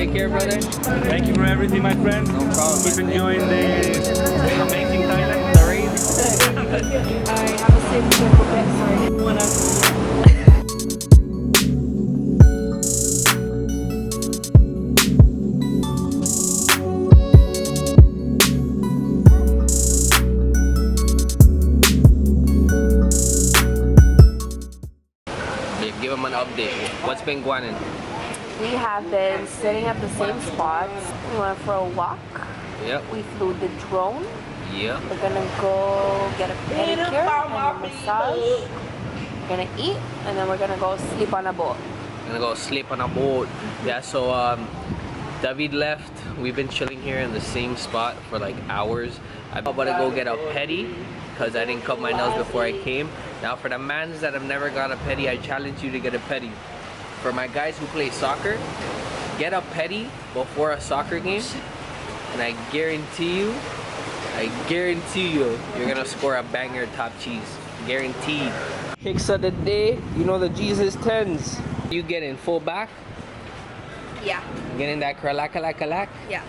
Take care, brother. Thank you for everything, my friend. No problem. Keep enjoying this amazing Thailand. The rain. I have a safe trip for pet, sorry. Babe, give him an update. What's been going on? We have been sitting at the same spots. We went for a walk. Yep. We flew the drone. Yep. We're gonna go get a pedicure and a massage. We're gonna eat and then we're gonna go sleep on a boat. Gonna go sleep on a boat. Yeah, so David left. We've been chilling here in the same spot for like hours. I'm about to go get a pedi because I didn't cut my nails before I came. Now for the mans that have never got a pedi, I challenge you to get a pedi. For my guys who play soccer, get a pedi before a soccer game and I guarantee you, you're gonna score a banger top cheese. Guaranteed. Kicks of the day, you know the Jesus 10s. You get in full back? Yeah. Get in that kralak. Yeah.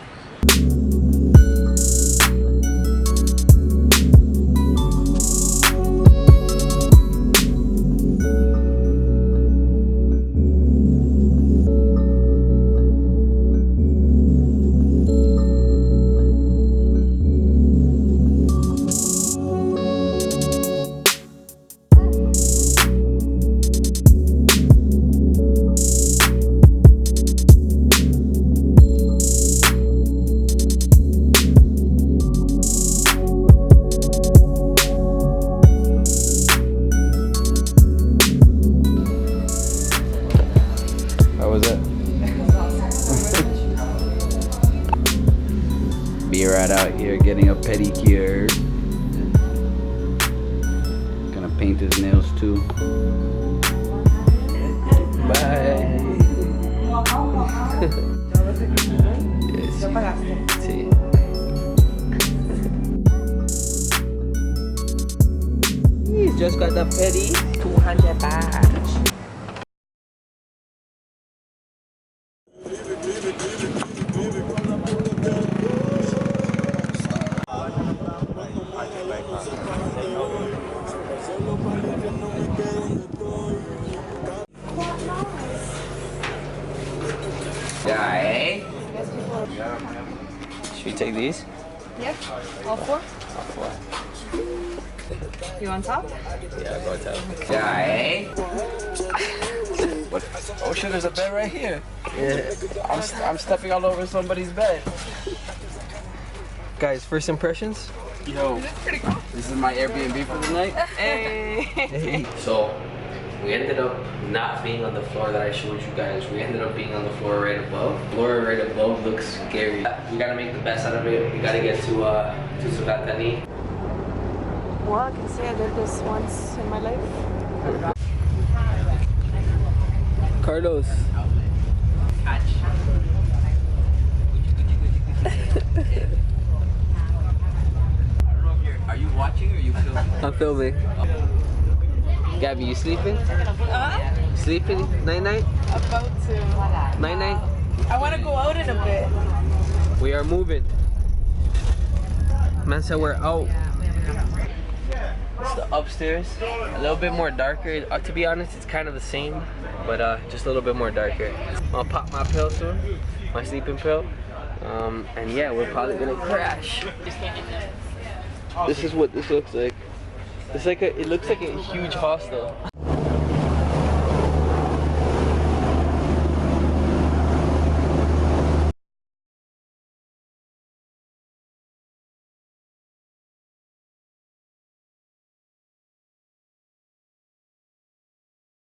How was it? Be right out here getting a pedicure. Gonna paint his nails too. Bye. Yes. Sí. He's just got the pedi. 200 baht. Should we take these? Yeah. All four? All four. You on top? Yeah, go tell. What? Oh shit, there's a bed right here. Yeah. I'm stepping all over somebody's bed. Guys, first impressions? Yo, this is my Airbnb for the night. Hey. So, we ended up not being on the floor that I showed you guys. We ended up being on the floor right above. The floor right above looks scary. We gotta make the best out of it. We gotta get to Sugatani. Well, I can say I did this once in my life. Carlos. Are you watching or are you filming? I'm filming. Gabby, you sleeping? Sleeping? Night-night? About to. Night-night? I want to go out in a bit. We are moving. Man said we're out. It's the upstairs. A little bit more darker. To be honest, it's kind of the same, but just a little bit more darker. I'll pop my pill soon, my sleeping pill. And yeah, we're probably gonna crash. This is what this looks like. It's like it looks like a huge hostel.